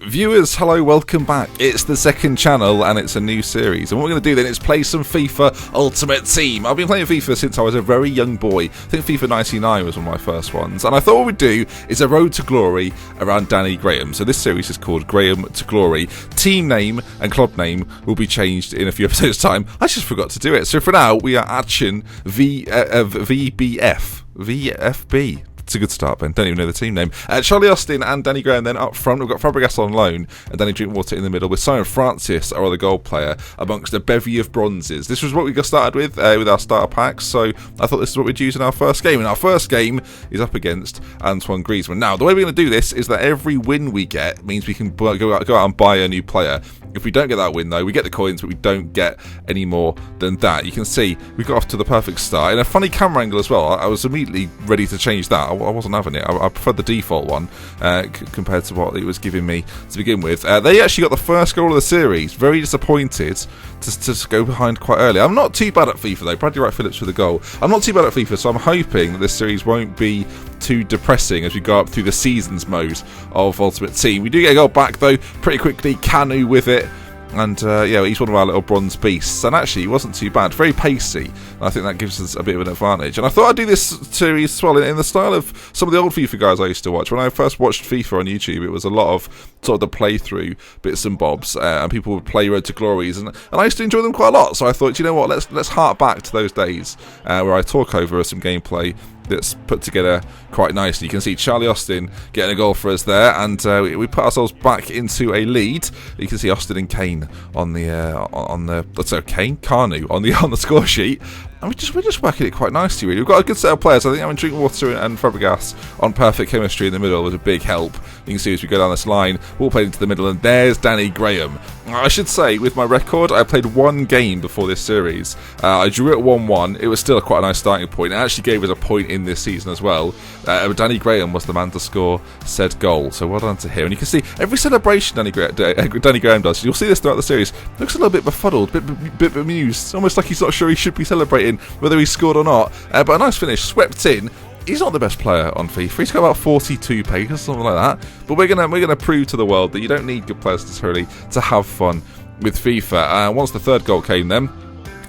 Viewers, hello, welcome back. It's the second channel and it's a new series. And what we're going to do then is play some FIFA Ultimate Team. I've been playing FIFA since I was a very young boy. I think FIFA 99 was one of my first ones. And I thought what we'd do is a road to glory around Danny Graham. So this series is called Graham to Glory. Team name and club name will be changed in a few episodes' time. I just forgot to do it. So for now, we are Action VFB. It's a good start, Ben. Don't even know the team name. Charlie Austin and Danny Graham then up front. We've got Fabregas on loan and Danny Drinkwater in the middle with Simon Francis, our other goal player, amongst a bevy of bronzes. This was what we got started with our starter packs, so I thought this is what we'd use in our first game. And our first game is up against Antoine Griezmann. Now, the way we're going to do this is that every win we get means we can go out and buy a new player. If we don't get that win, though, we get the coins, but we don't get any more than that. You can see we got off to the perfect start. In a funny camera angle as well, I was immediately ready to change that. I wasn't having it. I preferred the default one compared to what it was giving me to begin with. They actually got the first goal of the series. Very disappointed to go behind quite early. I'm not too bad at FIFA, though. Bradley Wright-Phillips with a goal. I'm not too bad at FIFA, so I'm hoping that this series won't be too depressing as we go up through the seasons mode of Ultimate Team. We do get a goal back, though, pretty quickly. Canu with it. And yeah, he's one of our little bronze beasts. And actually, he wasn't too bad. Very pacey. And I think that gives us a bit of an advantage. And I thought I'd do this series as well in the style of some of the old FIFA guys I used to watch. When I first watched FIFA on YouTube, it was a lot of sort of the playthrough bits and bobs. And people would play Road to Glories. And I used to enjoy them quite a lot. So I thought, you know what, let's hark back to those days where I talk over some gameplay that's put together quite nicely. You can see Charlie Austin getting a goal for us there, and we put ourselves back into a lead. You can see Austin and Kane on the Kanu on the score sheet. And we're just working it quite nicely, really. We've got a good set of players. I think having Drinkwater and Fabregas on perfect chemistry in the middle was a big help. You can see as we go down this line, ball played into the middle, and there's Danny Graham. I should say, with my record, I played one game before this series. I drew it 1-1. It was still quite a nice starting point. It actually gave us a point in this season as well. Danny Graham was the man to score said goal, so well done to him. And you can see every celebration Danny Graham does. You'll see this throughout the series. Looks a little bit befuddled, bit bemused, almost like he's not sure he should be celebrating whether he scored or not. But a nice finish, swept in. He's not the best player on FIFA. He's got about 42 pages, something like that. But we're gonna prove to the world that you don't need good players necessarily to have fun with FIFA. Once the third goal came, then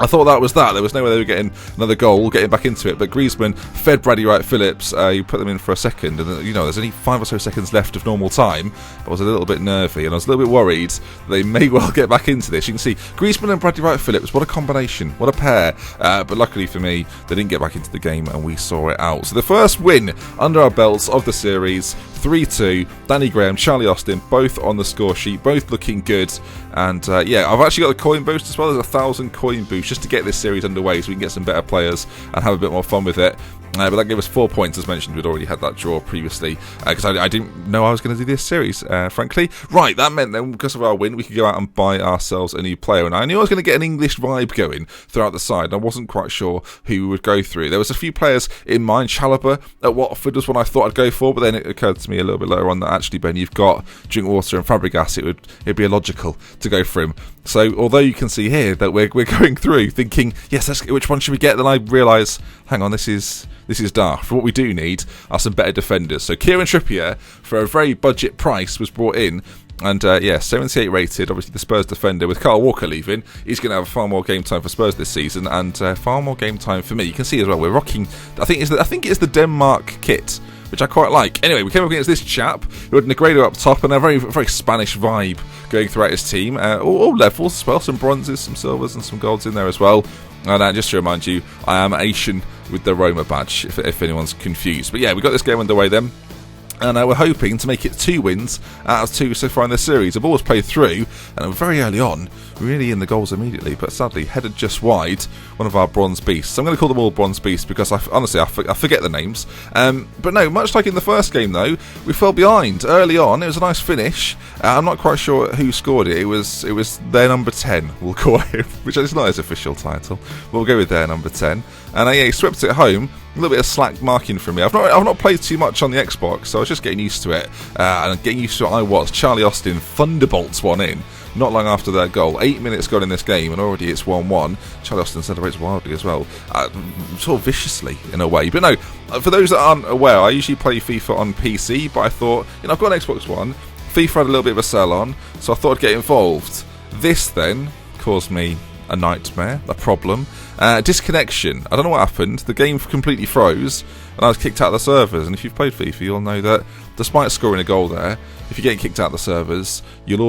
I thought that was that. There was no way they were getting another goal, getting back into it. But Griezmann fed Bradley Wright-Phillips. You put them in for a second, and there's only 5 or so seconds left of normal time. I was a little bit nervy, and I was a little bit worried that they may well get back into this. You can see Griezmann and Bradley Wright-Phillips. What a combination! What a pair! But luckily for me, they didn't get back into the game, and we saw it out. So the first win under our belts of the series. 3-2, Danny Graham, Charlie Austin, both on the score sheet, both looking good. And yeah, I've actually got the coin boost as well. There's 1,000 coin boost just to get this series underway so we can get some better players and have a bit more fun with it. But that gave us 4 points, as mentioned. We'd already had that draw previously because I didn't know I was going to do this series, frankly. Right, that meant then because of our win, we could go out and buy ourselves a new player. And I knew I was going to get an English vibe going throughout the side. And I wasn't quite sure who we would go through. There was a few players in mind. Chalobah at Watford was one I thought I'd go for, but then it occurred to me a little bit later on that actually, Ben, you've got Drinkwater and Fabregas. It'd be illogical to go for him. So although you can see here that we're going through thinking, yes, which one should we get? Then I realise, hang on, this is daft. What we do need are some better defenders. So Kieran Trippier, for a very budget price, was brought in. And yeah, 78 rated, obviously the Spurs defender. With Kyle Walker leaving, he's going to have far more game time for Spurs this season, and far more game time for me. You can see as well, we're rocking, I think it's the Denmark kit, which I quite like. Anyway, we came up against this chap who had Negredo up top and a very, very Spanish vibe going throughout his team. All levels as well, some bronzes, some silvers and some golds in there as well. And just to remind you, I am Asian with the Roma badge, if anyone's confused. But yeah, we got this game underway then. And we're hoping to make it 2 wins out of 2 so far in the series. The ball was played through, and very early on, really in the goals immediately, but sadly headed just wide, one of our bronze beasts. I'm going to call them all bronze beasts because honestly I forget the names. But no, much like in the first game though, we fell behind early on. It was a nice finish. I'm not quite sure who scored it. It was their number 10, we'll call him, which is not his official title. We'll go with their number 10. And yeah, he swept it home. A little bit of slack marking from me. I've not played too much on the Xbox, so I was just getting used to it. And getting used to it I was. Charlie Austin thunderbolts one in not long after their goal. 8 minutes gone in this game, and already it's 1-1. Charlie Austin celebrates wildly as well. Sort of viciously, in a way. But no, for those that aren't aware, I usually play FIFA on PC, but I thought, I've got an Xbox One. FIFA had a little bit of a sell on, so I thought I'd get involved. This then caused me a nightmare, a problem. Disconnection. I don't know what happened. The game completely froze, and I was kicked out of the servers. And if you've played FIFA, you'll know that despite scoring a goal there, if you're getting kicked out of the servers, you'll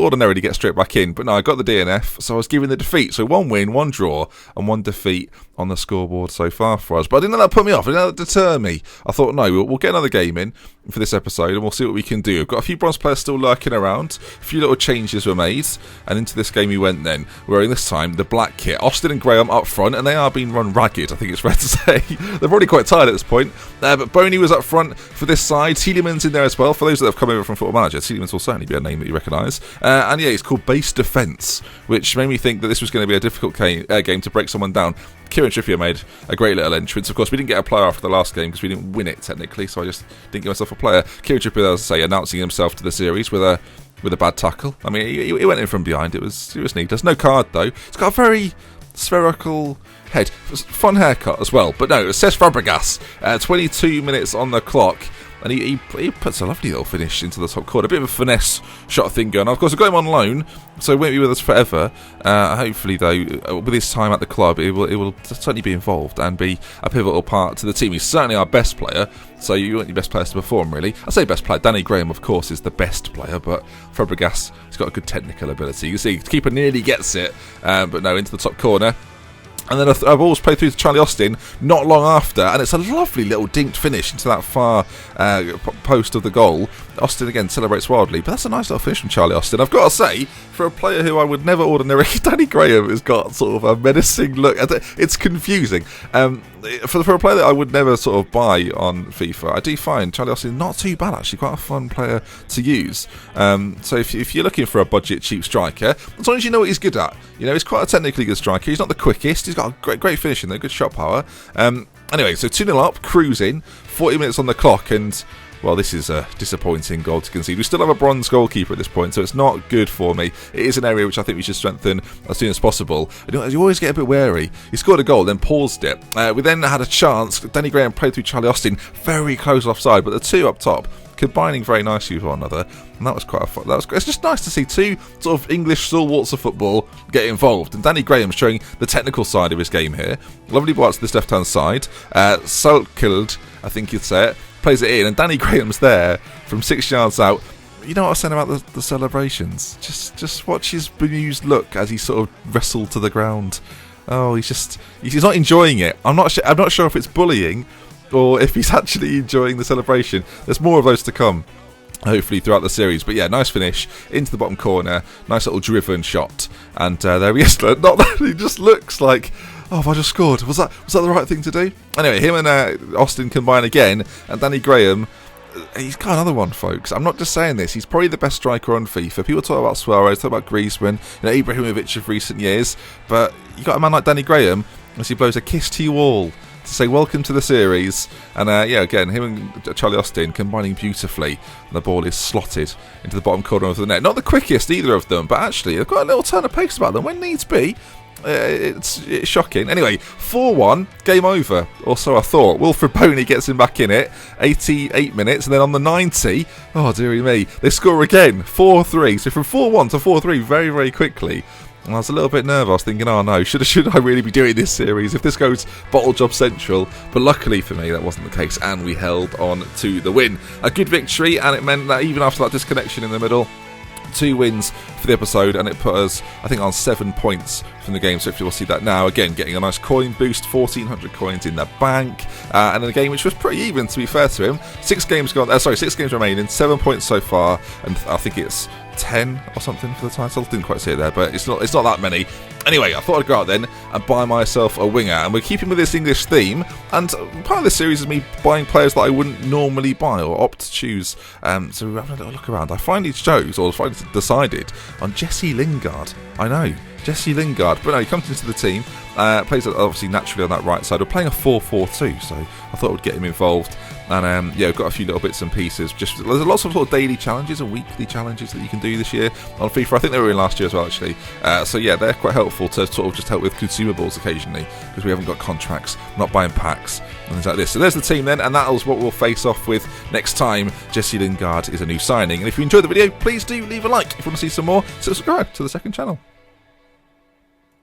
ordinarily get straight back in. But no, I got the DNF, so I was given the defeat. So 1 win, 1 draw, and 1 defeat on the scoreboard so far for us. But I didn't let that put me off. I didn't let that deter me. I thought, no, we'll get another game in for this episode, and we'll see what we can do. We've got a few bronze players still lurking around. A few little changes were made, and into this game we went then, wearing this time the black kit. Austin and Graham up front, and they are being run ragged, I think it's fair to say. They're probably quite tired at this point. But Boney was up front for this side. Tielemans in there as well. For those that have come over from Football Manager, Tielemans will certainly be a name that you recognise. And yeah, it's called Base Defence, which made me think that this was going to be a difficult game to break someone down. Kieran Trippier made a great little entrance. Of course, we didn't get a player after the last game because we didn't win it technically, so I just didn't give myself a player. Kieran Trippier, as I say, announcing himself to the series with a bad tackle. I mean, he went in from behind. It was needless. No card though. It's got a very spherical head. Fun haircut as well. But no, it says Fabregas. 22 minutes on the clock. And he puts a lovely little finish into the top corner. A bit of a finesse shot thing going on. Of course, I've got him on loan, so he won't be with us forever. Hopefully, though, with his time at the club, it will certainly be involved and be a pivotal part to the team. He's certainly our best player, so you want your best players to perform, really. I say best player. Danny Graham, of course, is the best player, but Fabregas has got a good technical ability. You can see, the keeper nearly gets it, but no, into the top corner. And then I've always played through to Charlie Austin not long after, and it's a lovely little dinked finish into that far post of the goal. Austin again celebrates wildly, but that's a nice little finish from Charlie Austin. I've got to say, for a player who I would never ordinarily, Danny Graham has got sort of a menacing look. It's confusing. For a player that I would never sort of buy on FIFA, I do find Charlie Austin not too bad actually, quite a fun player to use. So if you're looking for a budget cheap striker, as long as you know what he's good at, you know, he's quite a technically good striker. He's not the quickest. He's got a great finishing though, good shot power. Anyway, so 2-0 up, cruising, 40 minutes on the clock, and well, this is a disappointing goal to concede. We still have a bronze goalkeeper at this point, so it's not good for me. It is an area which I think we should strengthen as soon as possible. You always get a bit wary. He scored a goal, then paused it. We then had a chance. Danny Graham played through Charlie Austin, very close offside, but the two up top combining very nicely with one another, and that was quite a fun. It's just nice to see two sort of English stalwarts of football get involved, and Danny Graham showing the technical side of his game here. Lovely ball out to this left-hand side. Salkild, I think you'd say it, plays it in, and Danny Graham's there from 6 yards out. You know what I was saying about the celebrations? Just watch his bemused look as he sort of wrestled to the ground. Oh, he's not enjoying it. I'm not sure if it's bullying or if he's actually enjoying the celebration. There's more of those to come, hopefully, throughout the series. But yeah, nice finish into the bottom corner. Nice little driven shot. And there he is. Not that he just looks like, oh, have I just scored? Was that the right thing to do? Anyway, him and Austin combine again. And Danny Graham, he's got another one, folks. I'm not just saying this. He's probably the best striker on FIFA. People talk about Suarez, talk about Griezmann, Ibrahimovic of recent years. But you got a man like Danny Graham as he blows a kiss to you all to say welcome to the series. And yeah, again, him and Charlie Austin combining beautifully, and the ball is slotted into the bottom corner of the net. Not the quickest, either of them, but actually they've got a little turn of pace about them when needs be. It's shocking. Anyway, 4-1, game over, or so I thought. Wilfred Boney gets him back in it, 88 minutes, and then on the 90, oh dearie me, they score again, 4-3. So from 4-1 to 4-3 very, very quickly. And I was a little bit nervous, thinking, oh no, should I really be doing this series if this goes bottle job central? But luckily for me, that wasn't the case, and we held on to the win. A good victory, and it meant that even after that disconnection in the middle, 2 wins for the episode, and it put us, I think, on 7 points from the game. So hopefully we'll see that now. Again, getting a nice coin boost, 1,400 coins in the bank, and a game which was pretty even, to be fair to him. 6 games remaining, 7 points so far, and I think it's 10 or something for the title. Didn't quite see it there, but it's not that many. Anyway, I thought I'd go out then and buy myself a winger, and we're keeping with this English theme, and part of this series is me buying players that I wouldn't normally buy or opt to choose. So we're having a little look around. I finally decided on Jesse Lingard. I know, Jesse Lingard, but no, he comes into the team, plays obviously naturally on that right side. We're playing a 4-4-2, so I thought I would get him involved. And yeah, we've got a few little bits and pieces. Just there's lots of sort of daily challenges and weekly challenges that you can do this year on FIFA. I think they were in last year as well, actually. So yeah, they're quite helpful to sort of just help with consumables occasionally, because we haven't got contracts, not buying packs and things like this. So there's the team then, and that is what we'll face off with next time. Jesse Lingard is a new signing. And if you enjoyed the video, please do leave a like if you want to see some more. Subscribe to the second channel.